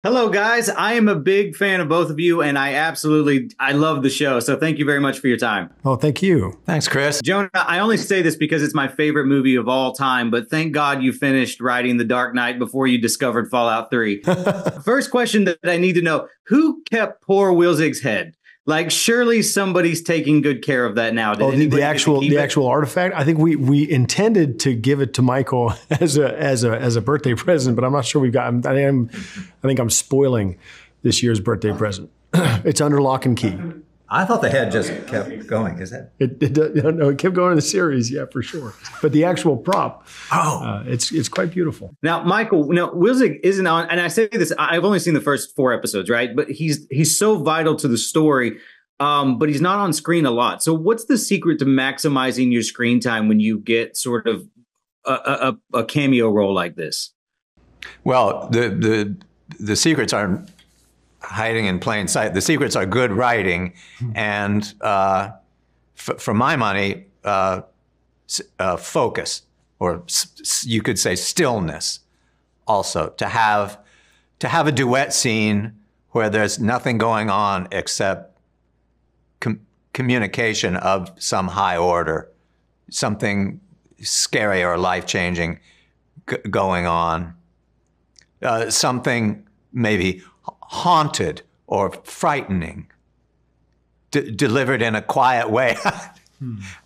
Hello, guys. I am a big fan of both of you, and I love the show. So thank you very much for your time. Oh, thank you. Thanks, Chris. Jonah, I only say this because it's my favorite movie of all time, but thank God you finished writing The Dark Knight before you discovered Fallout 3. First question that I need to know, who kept poor Wilzig's head? Like, surely somebody's taking good care of that now. The actual artifact. I think we intended to give it to Michael as a birthday present, but I'm not sure we've got. I think I'm spoiling this year's birthday present. It's under lock and key. I thought the head just kept going. Is that? It kept going in the series, yeah, for sure. But the actual prop, it's quite beautiful. Now, Michael, Wilzig isn't on, and I say this, I've only seen the first 4 episodes, right? But he's so vital to the story, but he's not on screen a lot. So what's the secret to maximizing your screen time when you get sort of a cameo role like this? Well, the secrets are hiding in plain sight. The secrets are good writing, and for my money, focus, or you could say stillness. Also, to have a duet scene where there's nothing going on except communication of some high order, something scary or life-changing going on, something maybe haunted or frightening, delivered in a quiet way.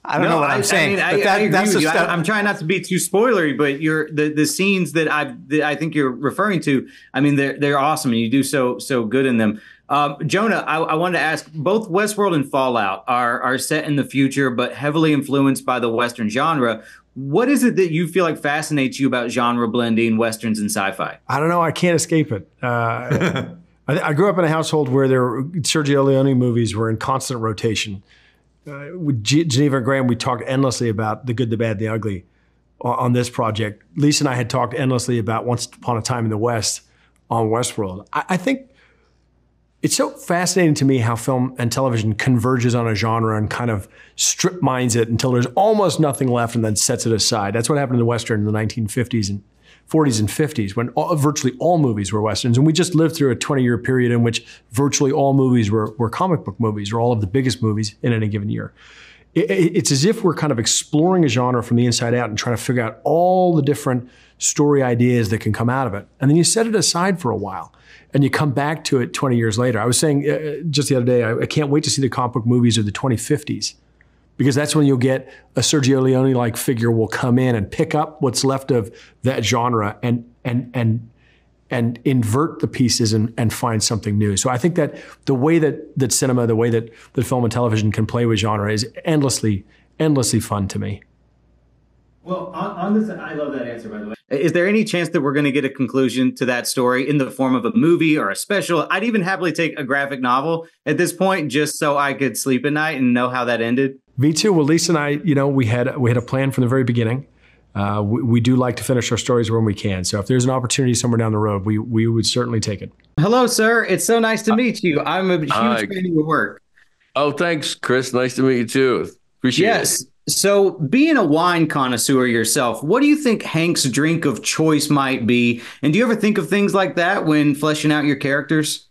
I don't know what I'm saying. I agree with you. I'm trying not to be too spoilery, but the scenes that I think you're referring to, I mean, they're awesome, and you do so good in them. Jonah, I wanted to ask, both Westworld and Fallout are set in the future, but heavily influenced by the Western genre. What is it that you feel like fascinates you about genre blending Westerns and sci-fi? I don't know. I can't escape it. I grew up in a household where Sergio Leone movies were in constant rotation. With Geneva and Graham, we talked endlessly about The Good, the Bad, the Ugly on this project. Lisa and I had talked endlessly about Once Upon a Time in the West on Westworld. I think it's so fascinating to me how film and television converges on a genre and kind of strip mines it until there's almost nothing left and then sets it aside. That's what happened in the Western in the 1950s and 40s and 50s, when virtually all movies were Westerns. And we just lived through a 20-year period in which virtually all movies were comic book movies, or all of the biggest movies in any given year. It's as if we're kind of exploring a genre from the inside out and trying to figure out all the different story ideas that can come out of it. And then you set it aside for a while, and you come back to it 20 years later. I was saying just the other day, I can't wait to see the comic book movies of the 2050s. Because that's when you'll get a Sergio Leone-like figure will come in and pick up what's left of that genre and invert the pieces and find something new. So I think that the way that cinema, the way that film and television can play with genre is endlessly fun to me. Well, on this, I love that answer, by the way. Is there any chance that we're going to get a conclusion to that story in the form of a movie or a special? I'd even happily take a graphic novel at this point, just so I could sleep at night and know how that ended. Me too. Well, Lisa and I, we had a plan from the very beginning. We do like to finish our stories when we can. So if there's an opportunity somewhere down the road, we would certainly take it. Hello, sir. It's so nice to meet you. I'm a huge fan of your work. Oh, thanks, Chris. Nice to meet you too. Appreciate it. Yes. So being a wine connoisseur yourself, what do you think Hank's drink of choice might be? And do you ever think of things like that when fleshing out your characters?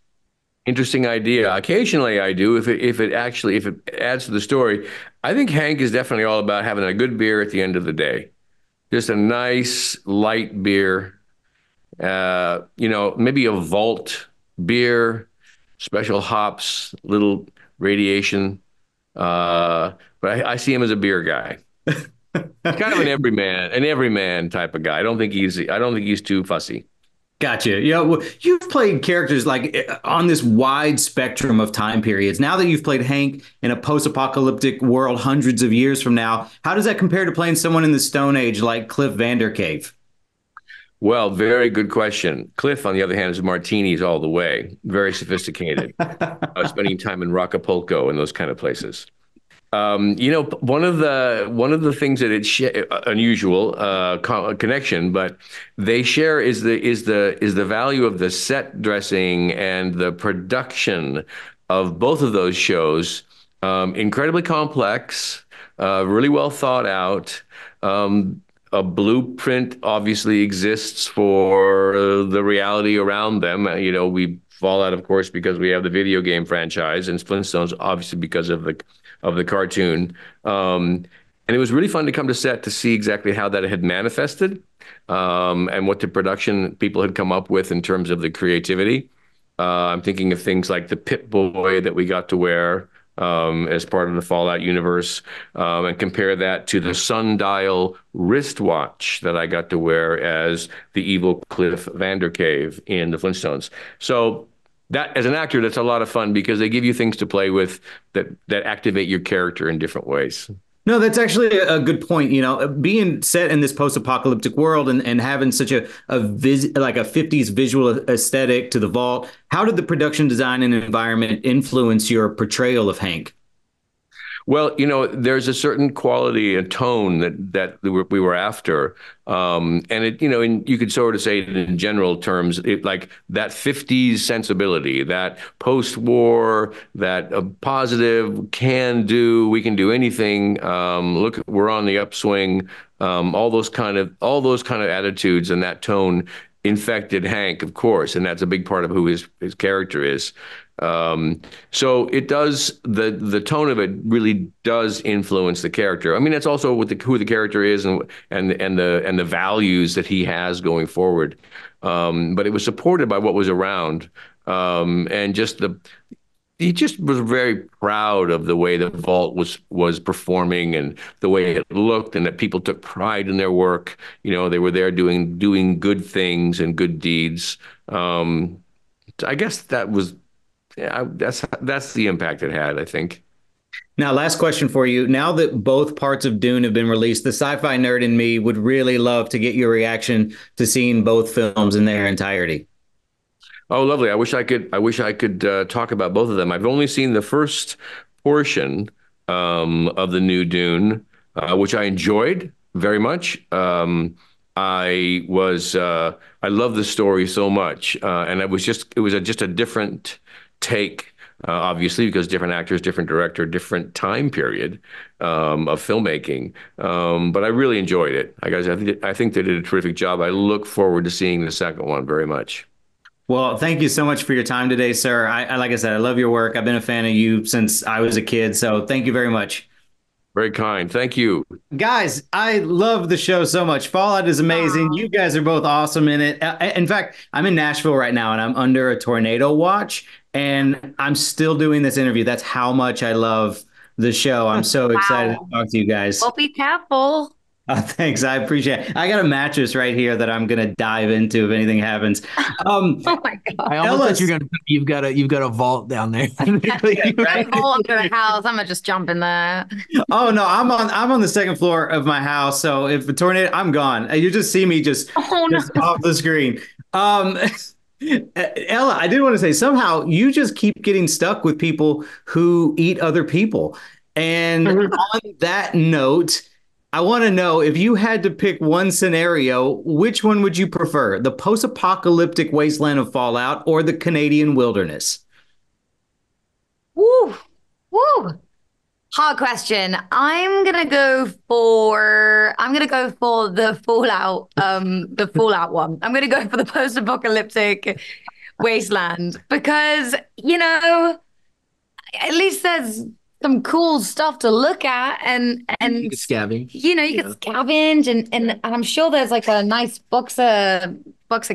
Interesting idea. Occasionally I do, if it adds to the story. I think Hank is definitely all about having a good beer at the end of the day. Just a nice light beer, maybe a vault beer, special hops, little radiation. But I see him as a beer guy. Kind of an everyman type of guy. I don't think he's too fussy. Gotcha. You've played characters like on this wide spectrum of time periods. Now that you've played Hank in a post-apocalyptic world hundreds of years from now, how does that compare to playing someone in the Stone Age like Cliff Vandercave? Well, very good question. Cliff, on the other hand, is martinis all the way. Very sophisticated. Spending time in Acapulco and those kind of places. One of the things that it's unusual connection, but they share is the value of the set dressing and the production of both of those shows. Incredibly complex, really well thought out. a blueprint obviously exists for the reality around them. We Fallout, of course, because we have the video game franchise, and Flintstones, obviously, because of the cartoon. And it was really fun to come to set to see exactly how that had manifested, and what the production people had come up with in terms of the creativity. I'm thinking of things like the Pip-Boy that we got to wear as part of the Fallout universe, and compare that to the sundial wristwatch that I got to wear as the evil Cliff Vandercave in the Flintstones. So that, as an actor, that's a lot of fun because they give you things to play with that activate your character in different ways. No, that's actually a good point. Being set in this post-apocalyptic world and having such like a 50s visual aesthetic to the vault, how did the production design and environment influence your portrayal of Hank? Well, there's a certain quality and tone that we were after, and and you could sort of say it in general terms, like that '50s sensibility, that post-war, that positive can do, we can do anything. Look, we're on the upswing. All those kind of attitudes and that tone infected Hank, of course, and that's a big part of who his character is. So it does, the tone of it really does influence the character. I mean, it's also who the character is and the values that he has going forward. But it was supported by what was around, and he just was very proud of the way the vault was performing and the way it looked, and that people took pride in their work. They were there doing good things and good deeds. I guess that's the impact it had, I think. Now, last question for you. Now that both parts of Dune have been released, the sci-fi nerd in me would really love to get your reaction to seeing both films in their entirety. Oh, lovely. I wish I could talk about both of them. I've only seen the first portion of the new Dune, which I enjoyed very much. I love the story so much, and it was just a different take, obviously, because different actors, different director, different time period of filmmaking. But I really enjoyed it. I think they did a terrific job. I look forward to seeing the second one very much. Well, thank you so much for your time today, sir. Like I said, I love your work. I've been a fan of you since I was a kid, so thank you very much. Very kind. Thank you. Guys, I love the show so much. Fallout is amazing. You guys are both awesome in it. In fact, I'm in Nashville right now and I'm under a tornado watch and I'm still doing this interview. That's how much I love the show. I'm so excited to talk to you guys. Well, be careful. Thanks. I appreciate it. I got a mattress right here that I'm going to dive into if anything happens. Oh my God. I almost thought you've got a vault down there. A vault under the house. I'm going to just jump in there. Oh no, I'm on the second floor of my house. So if a tornado, I'm gone. You just see me just off the screen. Ella, I did want to say, somehow you just keep getting stuck with people who eat other people. And on that note, I want to know, if you had to pick one scenario, which one would you prefer? The post-apocalyptic wasteland of Fallout or the Canadian wilderness? Woo! Woo! Hard question. I'm gonna go for the Fallout one. I'm gonna go for the post-apocalyptic wasteland because, at least there's some cool stuff to look at, and you could scavenge. You could scavenge, and I'm sure there's like a nice box of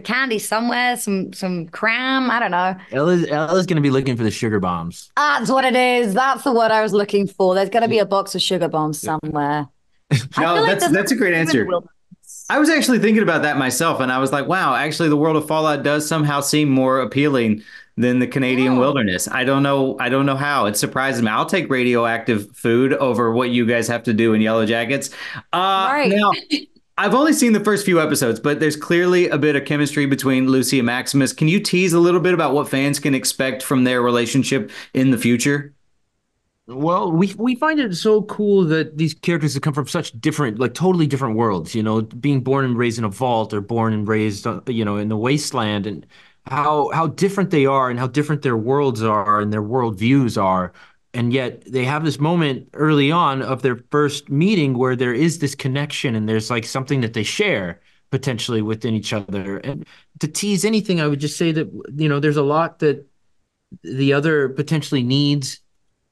candy somewhere, some cram. I don't know. Ella's gonna be looking for the sugar bombs. That's what it is. That's the word I was looking for. There's gonna be a box of sugar bombs somewhere. No, that's a great answer. I was actually thinking about that myself, and I was like, wow, actually, the world of Fallout does somehow seem more appealing than the Canadian wilderness. I don't know how. It surprises me. I'll take radioactive food over what you guys have to do in Yellow Jackets. Right. Now, I've only seen the first few episodes, but there's clearly a bit of chemistry between Lucy and Maximus. Can you tease a little bit about what fans can expect from their relationship in the future? Well, we find it so cool that these characters have come from such different, like totally different worlds, being born and raised in a vault or born and raised, in the wasteland, and how different they are and how different their worlds are and their world views are. And yet they have this moment early on of their first meeting where there is this connection and there's like something that they share potentially within each other. And to tease anything, I would just say that, there's a lot that the other potentially needs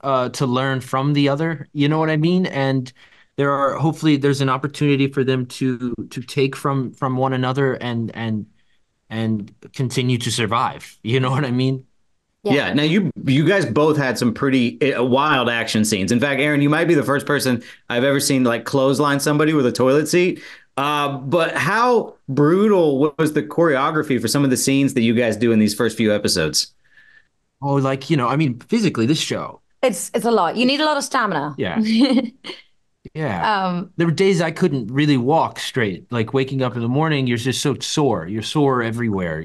to learn from the other. You know what I mean? And hopefully there's an opportunity for them to take from one another and continue to survive. You know what I mean? Yeah. Now you guys both had some pretty wild action scenes. In fact, Aaron, you might be the first person I've ever seen like clothesline somebody with a toilet seat. But how brutal was the choreography for some of the scenes that you guys do in these first few episodes? Oh, like, physically, this show. It's a lot. You need a lot of stamina. Yeah. Yeah. There were days I couldn't really walk straight. Like waking up in the morning, you're just so sore. You're sore everywhere,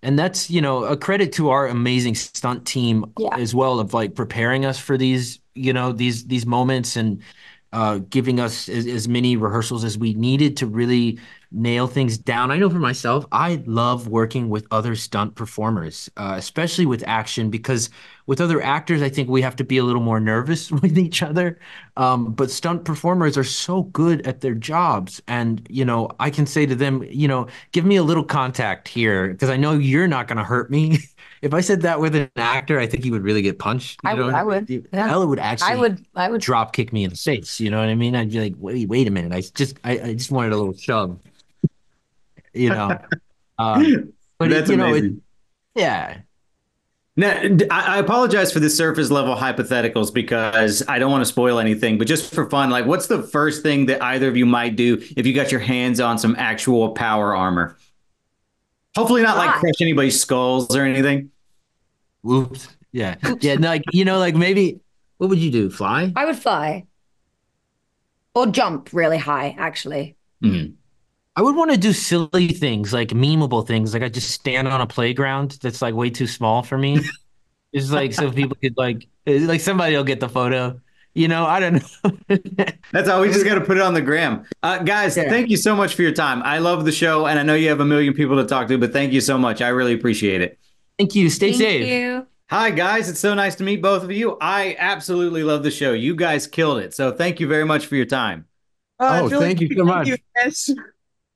And that's, a credit to our amazing stunt team as well of like preparing us for these, these moments and giving us as many rehearsals as we needed to really nail things down. I know for myself, I love working with other stunt performers, especially with action, because with other actors, I think we have to be a little more nervous with each other. But stunt performers are so good at their jobs. And, I can say to them, give me a little contact here because I know you're not going to hurt me. If I said that with an actor, I think he would really get punched. I would. Yeah. Ella would actually I would drop kick me in the face. You know what I mean? I'd be like, wait a minute. I just wanted a little shove. But That's amazing. Yeah. Now, I apologize for the surface level hypotheticals because I don't want to spoil anything, but just for fun, like what's the first thing that either of you might do if you got your hands on some actual power armor? Hopefully not like crush anybody's skulls or anything. Oops. Yeah. Yeah. No, like maybe, what would you do? Fly? I would fly. Or jump really high, actually. Mm-hmm. I would want to do silly things, like memeable things. Like I just stand on a playground that's like way too small for me. It's like so people could like somebody will get the photo. I don't know. That's all. We just got to put it on the gram. Guys, thank you so much for your time. I love the show, and I know you have a million people to talk to, but thank you so much. I really appreciate it. Thank you. Stay safe. Thank you. Hi, guys. It's so nice to meet both of you. I absolutely love the show. You guys killed it. So thank you very much for your time. Thank you so much.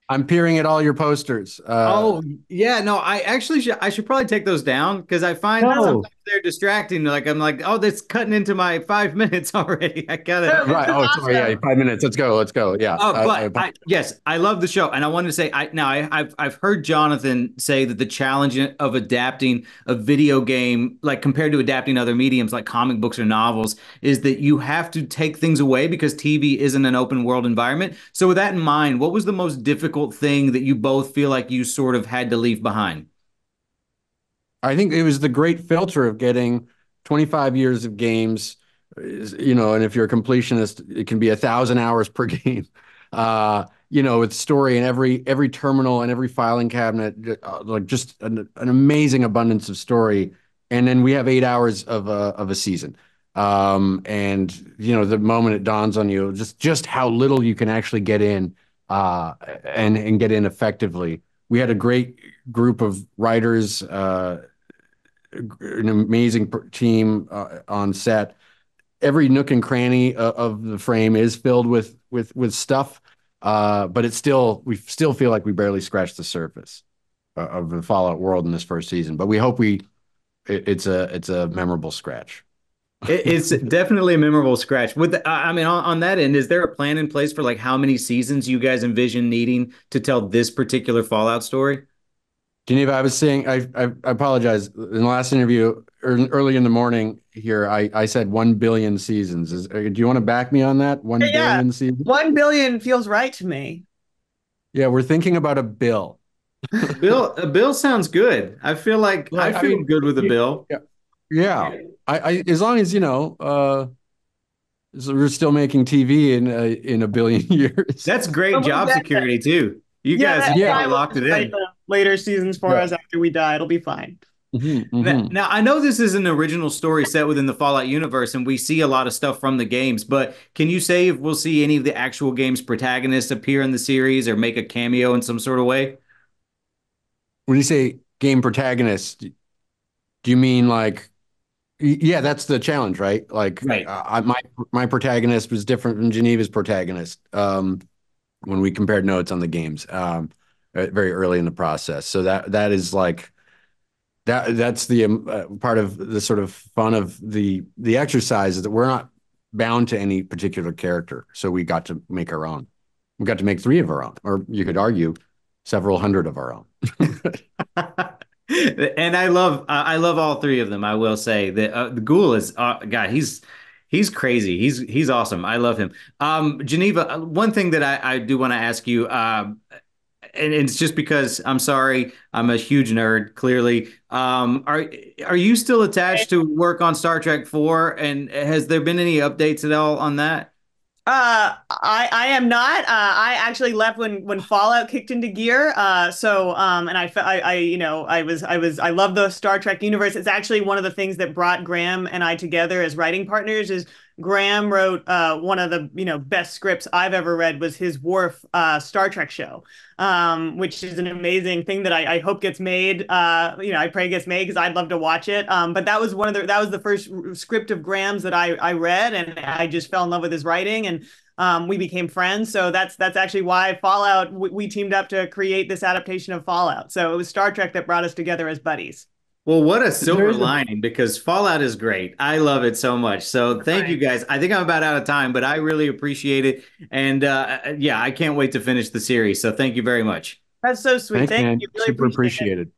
I'm peering at all your posters. No, I should probably take those down because I find sometimes they're distracting. Like I'm like, oh, that's cutting into my 5 minutes already. I got it. Right. Oh, sorry. Yeah, 5 minutes. Let's go. Yeah. Yes, I love the show, and I wanted to say, I've heard Jonathan say that the challenge of adapting a video game, like compared to adapting other mediums like comic books or novels, is that you have to take things away because TV isn't an open world environment. So with that in mind, what was the most difficult thing that you both feel like you sort of had to leave behind? I think it was the great filter of getting 25 years of games, and if you're a completionist, it can be 1,000 hours per game, with story in every terminal and every filing cabinet, like just an amazing abundance of story. And then we have 8 hours of a season. And the moment it dawns on you, just how little you can actually get in, and get in effectively. We had a great group of writers, an amazing team on set. Every nook and cranny of the frame is filled with stuff, but we still feel like we barely scratched the surface of the Fallout world in this first season. But we hope it's a memorable scratch. It's definitely a memorable scratch. On that end, is there a plan in place for like how many seasons you guys envision needing to tell this particular Fallout story? Geneva, I was saying, I apologize. In the last interview, early in the morning here, I said 1 billion seasons. Do you want to back me on that? 1 billion seasons? 1 billion feels right to me. Yeah, we're thinking about a bill. A bill sounds good. I feel like I feel good with a bill. Yeah. I as long as we're still making TV in a billion years. That's great job security too. You guys locked it in. Later seasons for us after we die, it'll be fine. Now, I know this is an original story set within the Fallout universe, and we see a lot of stuff from the games, but can you say if we'll see any of the actual game's protagonists appear in the series or make a cameo in some sort of way? When you say game protagonist, do you mean like Yeah, that's the challenge, right? Like, Right. My protagonist was different from Geneva's protagonist when we compared notes on the games very early in the process. So that is like that's the part of the sort of fun of the exercise, is that we're not bound to any particular character. So we got to make our own. We got to make 3 of our own, or you could argue several hundred of our own. And I love all 3 of them. I will say that the Ghoul is God. He's crazy. He's awesome. I love him. Geneva, one thing that I do want to ask you, and it's just because I'm sorry, I'm a huge nerd. Clearly, are you still attached to work on Star Trek 4? And has there been any updates at all on that? I am not. I actually left when Fallout kicked into gear. And I love the Star Trek universe. It's actually one of the things that brought Graham and I together as writing partners. Is Graham wrote one of the best scripts I've ever read, was his Worf Star Trek show, which is an amazing thing that I hope gets made. I pray it gets made because I'd love to watch it. But that was the first script of Graham's that I read, and I just fell in love with his writing, and we became friends. So that's actually why Fallout, we teamed up to create this adaptation of Fallout. So it was Star Trek that brought us together as buddies. Well, what a silver lining, because Fallout is great. I love it so much. So thank you guys. I think I'm about out of time, but I really appreciate it. And yeah, I can't wait to finish the series. So thank you very much. That's so sweet. Thanks, man. Thank you. Really Super appreciate it. appreciated.